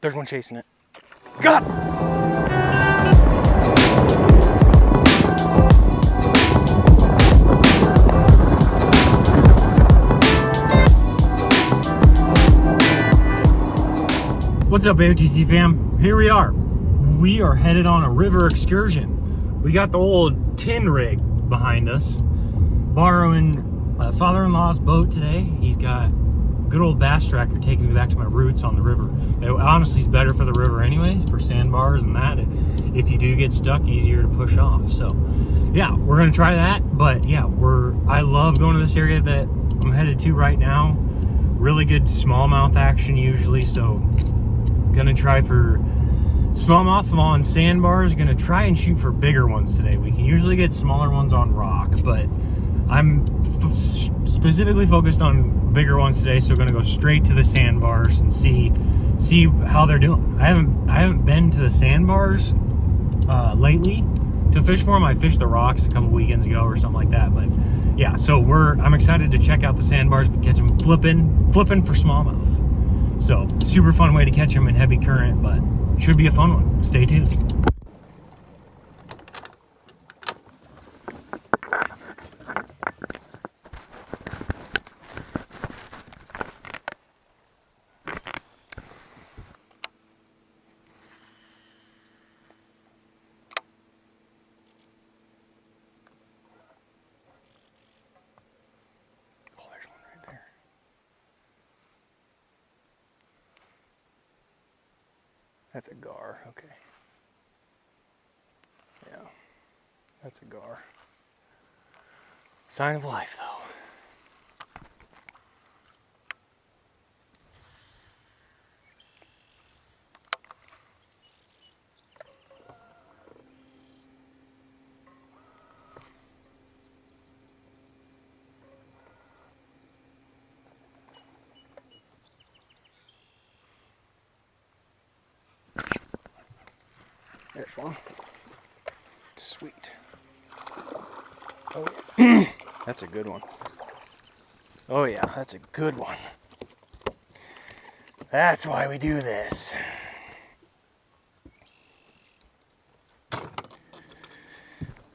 there's one chasing it. God! What's up, AOTC fam? Here we are. We are headed on a river excursion. We got the old tin rig behind us. Borrowing father-in-law's boat today. He's got good old bass tracker taking me back to my roots on the river. It honestly is better for the river anyways, for sandbars and that. If you do get stuck, easier to push off. So yeah, we're gonna try that. But yeah, I love going to this area that I'm headed to right now. Really good smallmouth action usually, so gonna try for smallmouth on sandbars. Gonna try and shoot for bigger ones today. We can usually get smaller ones on rock, but I'm specifically focused on bigger ones today, so we're gonna go straight to the sandbars and see how they're doing. I haven't been to the sandbars lately to fish for them. I fished the rocks a couple weekends ago or something like that, but yeah. So I'm excited to check out the sandbars, but catch them flipping for smallmouth. So super fun way to catch them in heavy current, but should be a fun one. Stay tuned. That's a gar, okay. Yeah, that's a gar. Sign of life, though. There's one. Sweet. Oh, yeah. That's a good one. Oh yeah, that's a good one. That's why we do this.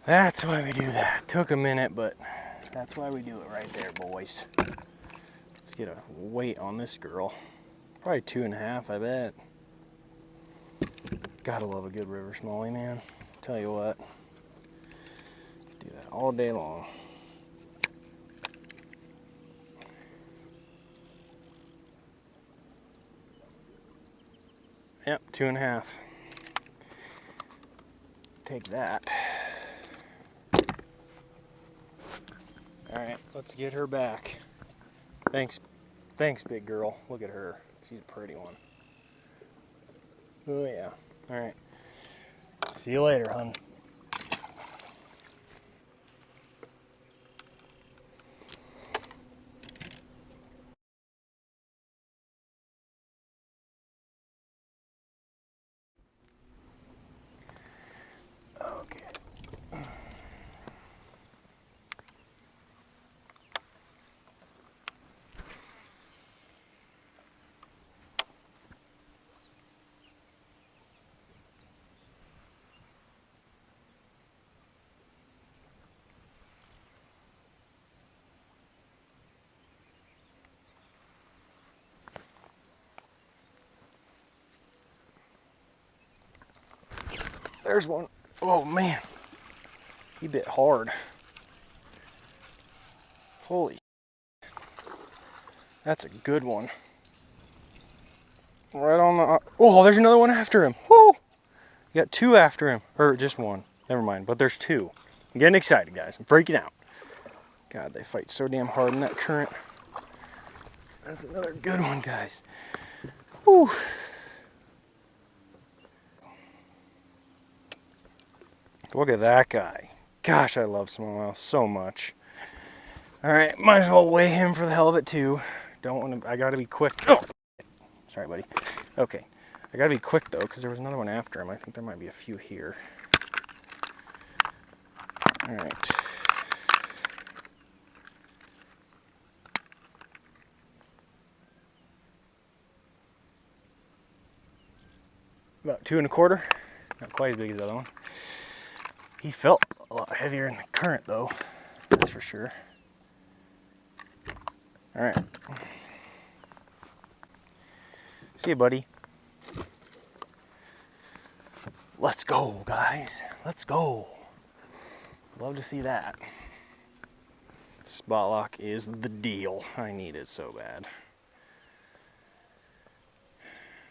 That's why we do that. Took a minute, but that's why we do it right there, boys. Let's get a weight on this girl. Probably 2.5, I bet. Gotta love a good river smallie, man. Tell you what, do that all day long. Yep, 2.5. Take that. All right, let's get her back. Thanks, big girl. Look at her. She's a pretty one. Oh yeah. All right. See you later, hun. Okay. There's one. Oh man, he bit hard. Holy, that's a good one. Right on the, oh, there's another one after him. Woo! You got two after him, or just one. Never mind, but there's two. I'm getting excited, guys. I'm freaking out. God, they fight so damn hard in that current. That's another good one, guys. Woo! Look at that guy. Gosh, I love smallmouth so much. All right, might as well weigh him for the hell of it too. Don't want to, I gotta be quick. Oh! Sorry, buddy. Okay, I gotta be quick though, because there was another one after him. I think there might be a few here. All right. about 2 1/4. Not quite as big as the other one. He felt a lot heavier in the current though, that's for sure. All right. See you, buddy. Let's go, guys. Let's go. Love to see that. Spot lock is the deal. I need it so bad.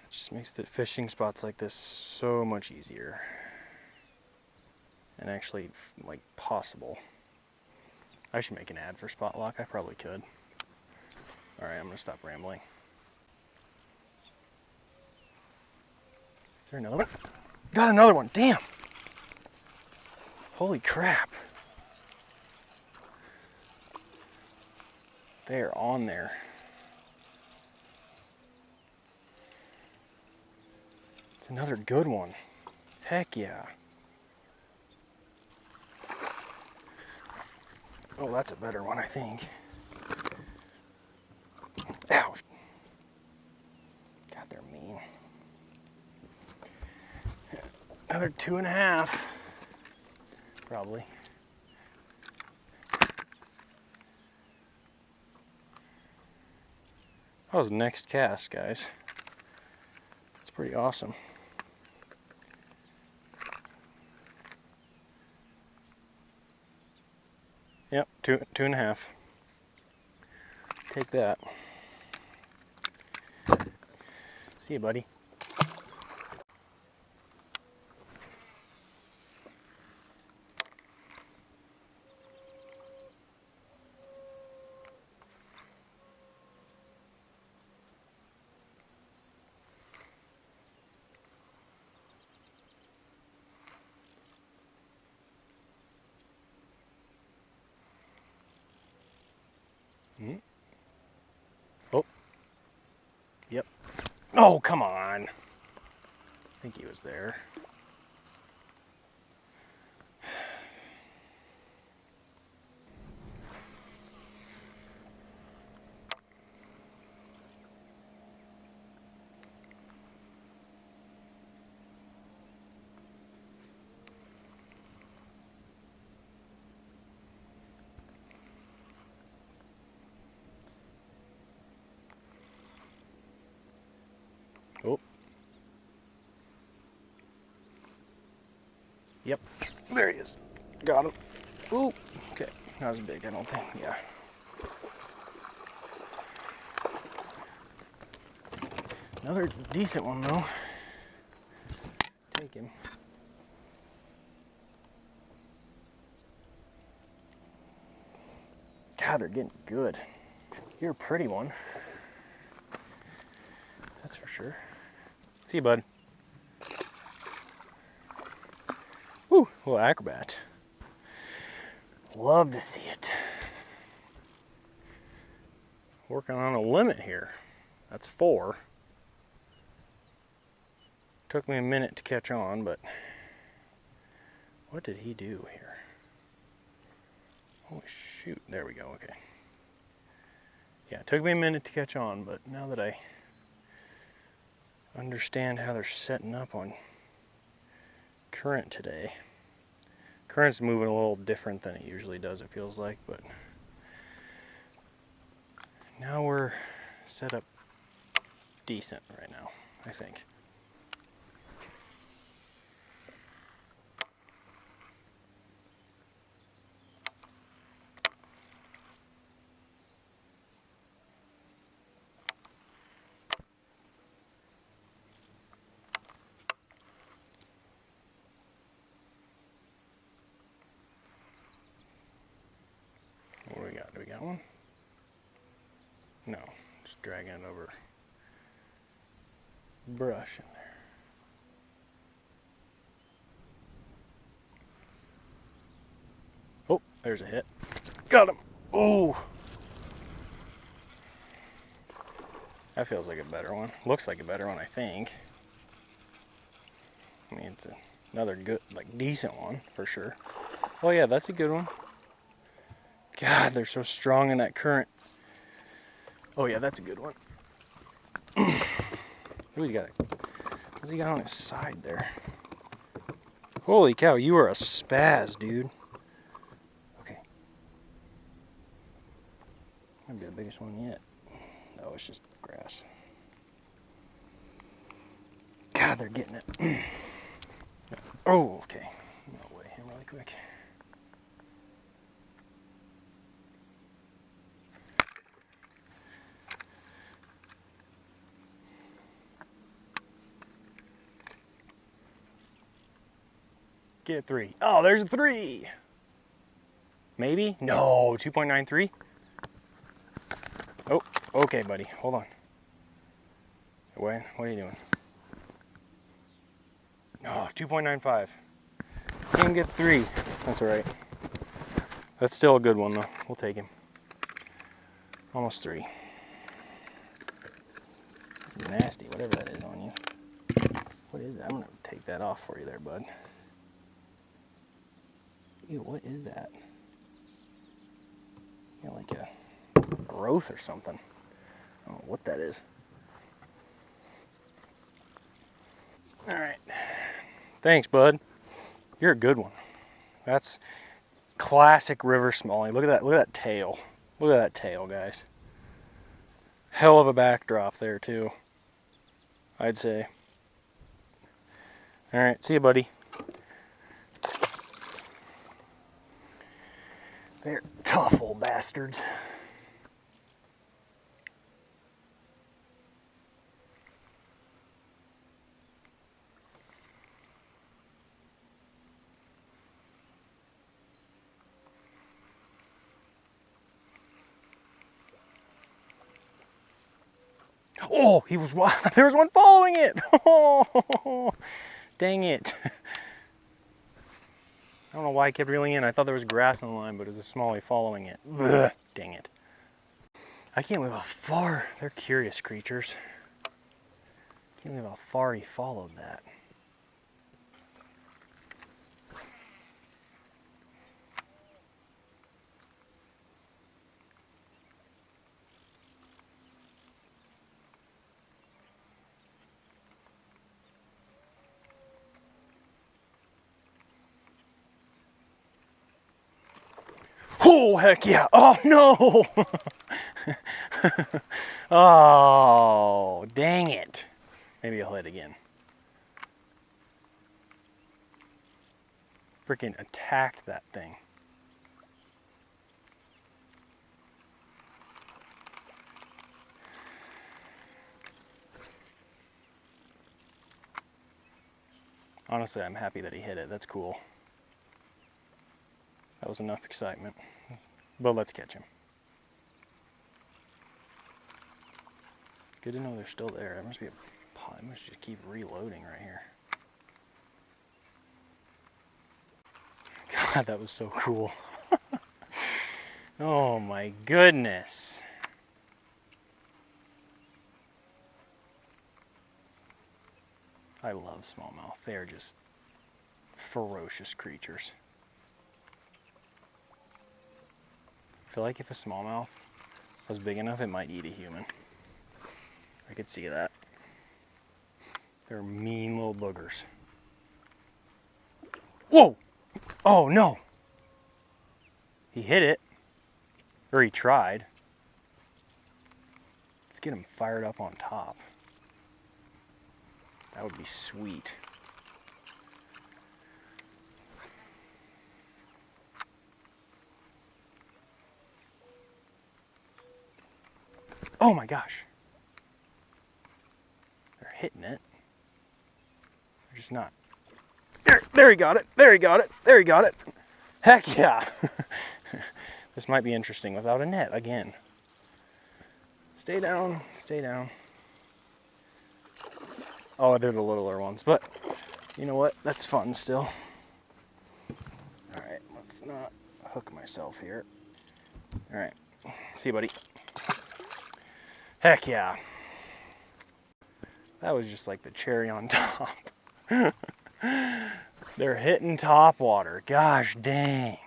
It just makes the fishing spots like this so much easier. And actually, like, possible. I should make an ad for spot lock. I probably could. Alright, I'm gonna stop rambling. Is there another one? Got another one, damn! Holy crap. They're on there. It's another good one. Heck yeah. Oh, that's a better one, I think. Ouch. God, they're mean. Another 2 1/2. Probably. That was next cast, guys. It's pretty awesome. Yep, 2 1/2. Take that. See you, buddy. Oh. Yep. Oh, come on. I think he was there. Oh. Yep. There he is. Got him. Ooh. Okay. Not as big, I don't think. Yeah. Another decent one, though. Take him. God, they're getting good. You're a pretty one. That's for sure. See you, bud. Woo, little acrobat. Love to see it. Working on a limit here. That's 4. Took me a minute to catch on, but what did he do here? Holy shoot, there we go, okay. Yeah, it took me a minute to catch on, but now that I understand how they're setting up on current today. Current's moving a little different than it usually does, it feels like, but now we're set up decent right now, I think. What do we got? Do we got one? No, just dragging it over brush in there. Oh, there's a hit. Got him. Oh, that feels like a better one. Looks like a better one, I think. I mean, it's another good, like, decent one for sure. Oh yeah, that's a good one. God, they're so strong in that current. Oh yeah, that's a good one. Ooh, he's got a What's he got on his side there? Holy cow, you are a spaz, dude. Okay. Might be the biggest one yet. No, it's just grass. God, they're getting it. Oh, okay. I'll weigh him really quick. Get a 3. Oh, there's a 3. Maybe? No, 2.93. Oh, okay, buddy. Hold on. What are you doing? Oh, 2.95. Can't get 3. That's all right. That's still a good one, though. We'll take him. Almost 3. That's nasty, whatever that is on you. What is that? I'm going to take that off for you there, bud. Ew, what is that? Yeah, like a growth or something. I don't know what that is. All right. Thanks, bud. You're a good one. That's classic river smallie. Look at that. Look at that tail. Look at that tail, guys. Hell of a backdrop there, too. I'd say. All right. See you, buddy. They're tough old bastards. Oh, he was there was one following it. Oh, dang it. I don't know why I kept reeling in. I thought there was grass on the line, but it was a smallie following it. Ugh, dang it. I can't believe how far, they're curious creatures. Can't believe how far he followed that. Oh, heck yeah. Oh, no. Oh, dang it. Maybe I'll hit again. Freaking attacked that thing. Honestly, I'm happy that he hit it. That's cool. That was enough excitement. But let's catch him. Good to know they're still there. There must be a pot. I must just keep reloading right here. God, that was so cool. Oh my goodness. I love smallmouth. They are just ferocious creatures. I feel like if a smallmouth was big enough, it might eat a human. I could see that. They're mean little boogers. Whoa! Oh no! He hit it. Or he tried. Let's get him fired up on top. That would be sweet. Oh my gosh. They're hitting it. They're just not. There he got it. There he got it. There he got it. Heck yeah. This might be interesting without a net again. Stay down. Stay down. Oh, they're the littler ones, but you know what? That's fun still. All right, let's not hook myself here. All right, see you, buddy. Heck yeah. That was just like the cherry on top. They're hitting topwater. Gosh dang.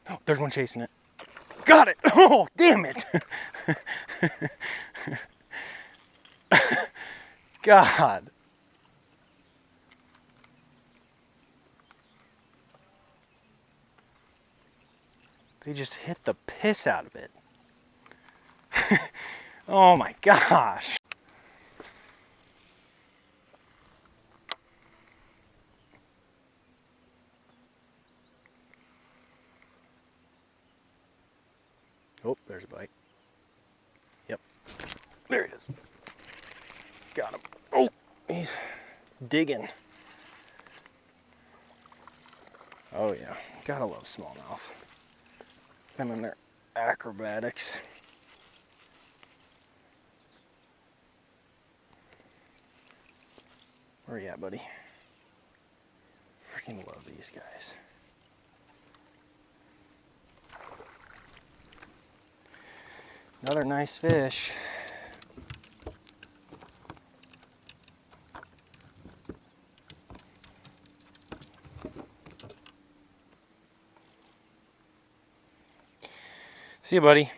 Oh, there's one chasing it. Got it! Oh, damn it! God. They just hit the piss out of it. Oh my gosh. Oh, there's a bite. Yep. There he is. Got him. Oh, he's digging. Oh yeah, gotta love smallmouth. Them and their acrobatics. Where you at, buddy? Freaking love these guys. Another nice fish. See you, buddy.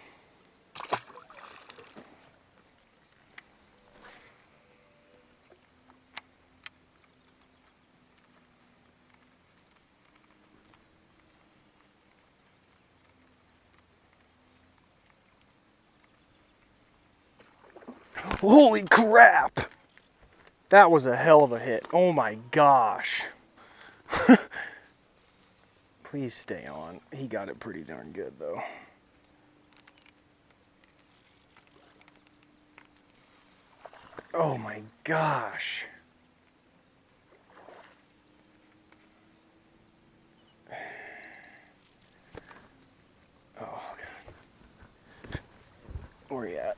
Holy crap! That was a hell of a hit. Oh my gosh. Please stay on. He got it pretty darn good though. Oh my gosh. Oh God. Where you at?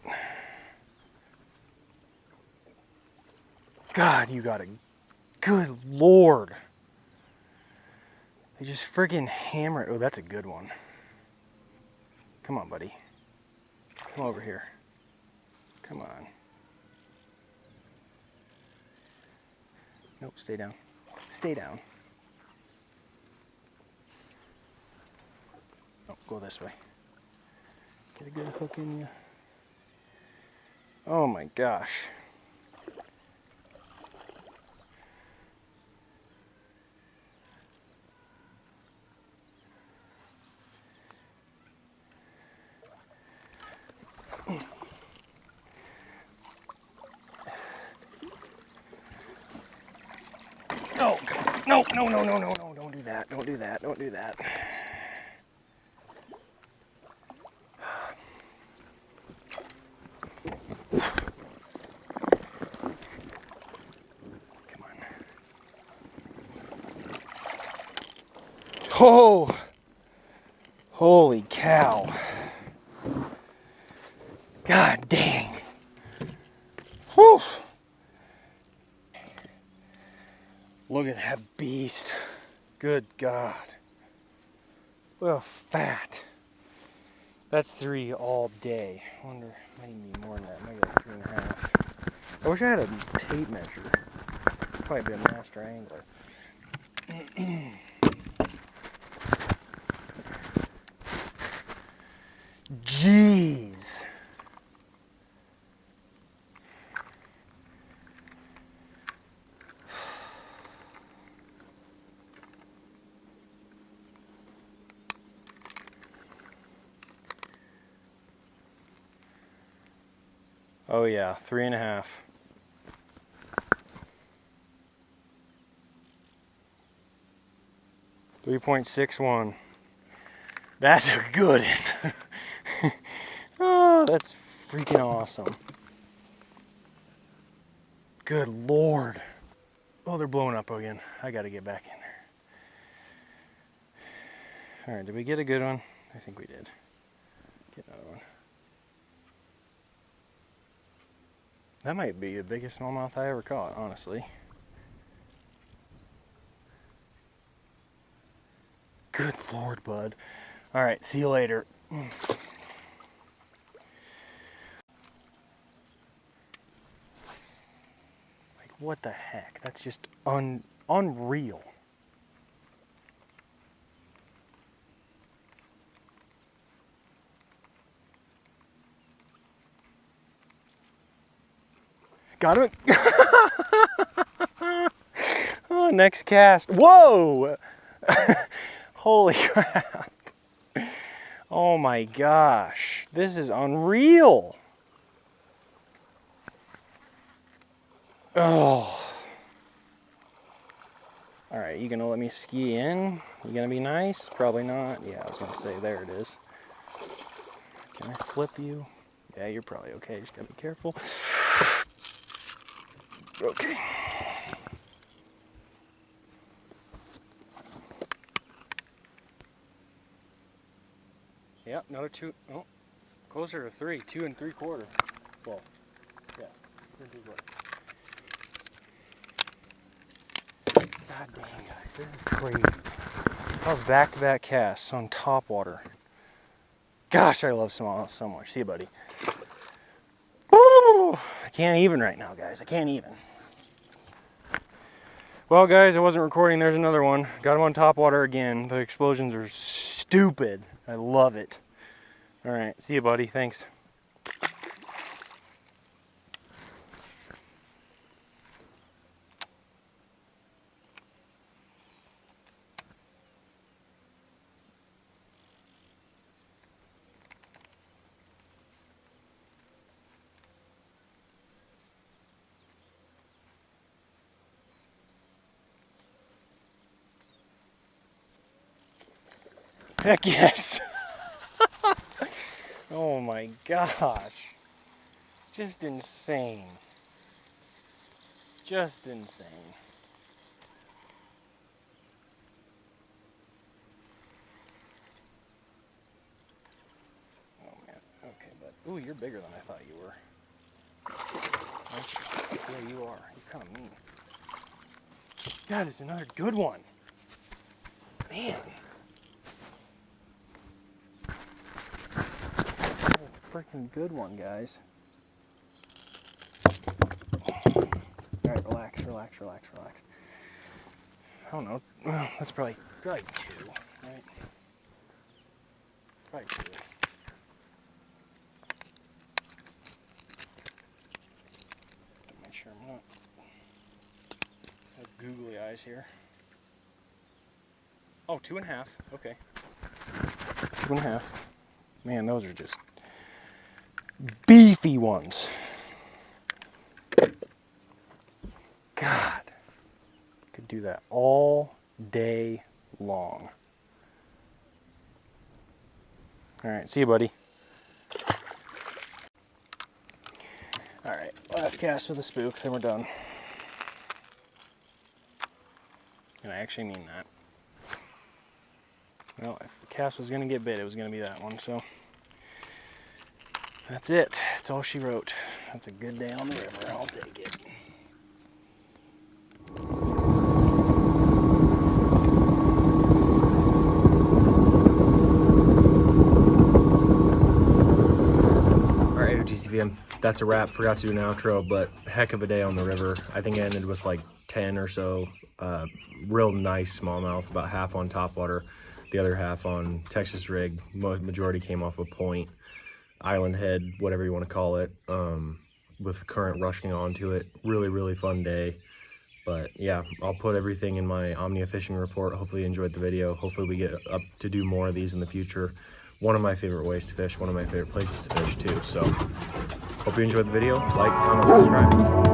God, you got a good Lord. They just friggin' hammer it. Oh, that's a good one. Come on, buddy. Come over here. Come on. Nope, stay down. Stay down. Oh, go this way. Get a good hook in you. Oh my gosh. Oh, no, no, no, no, no, no, don't do that, don't do that, don't do that. Come on. Oh, holy cow. God dang. Whew. Look at that beast. Good God. Well, fat. That's 3 all day. I wonder, might even be more than that. Maybe like 3.5. I wish I had a tape measure. Probably be a master angler. Jeez. Oh yeah, 3.5. .61. That's a good one. Oh, that's freaking awesome. Good Lord. Oh, they're blowing up again. I gotta get back in there. All right, did we get a good one? I think we did. Get another one. That might be the biggest smallmouth I ever caught, honestly. Good Lord, bud. All right, see you later. Like, what the heck? That's just unreal. Got him. Oh, next cast. Whoa! Holy crap. Oh my gosh. This is unreal. Oh. All right, you gonna let me ski in? You gonna be nice? Probably not. Yeah, I was gonna say, there it is. Can I flip you? Yeah, you're probably okay. Just gotta be careful. Okay. Yep, another 2. Oh, closer to 3. 2 3/4. Well, yeah, 2 3/4. God dang, guys, this is crazy. That was back-to-back casts on Topwater. Gosh, I love Smallmouth so much. See you, buddy. Woo! I can't even right now, guys. I can't even. Well, guys, I wasn't recording. There's another one. Got him on Topwater again. The explosions are stupid. I love it. All right, see you, buddy. Thanks. Heck yes. Oh my gosh. Just insane. Just insane. Oh man. Okay, but ooh, you're bigger than I thought you were. Yeah, you are. You're kind of mean. That is another good one. Man. Freaking good one, guys. Alright, relax, relax, relax, relax. I don't know. Well, that's probably 2, right? Probably 2. Make sure I'm not have googly eyes here. Oh, 2.5. Okay. 2.5. Man, those are just beefy ones. God, could do that all day long. All right, see you, buddy. All right, last cast with the spooks, then we're done. And I actually mean that. Well, if the cast was gonna get bit, it was gonna be that one, so. That's it. That's all she wrote. That's a good day on the river. I'll take it. Alright, OTCVM. That's a wrap. Forgot to do an outro, but heck of a day on the river. I think I ended with like 10 or so real nice smallmouth, about half on Topwater, the other half on Texas rig. Majority came off a point. Island head, whatever you want to call it, with current rushing onto it. Really, really fun day. But yeah, I'll put everything in my Omnia fishing report. Hopefully you enjoyed the video. Hopefully we get up to do more of these in the future. One of my favorite ways to fish, one of my favorite places to fish too. So hope you enjoyed the video. Like, comment, subscribe.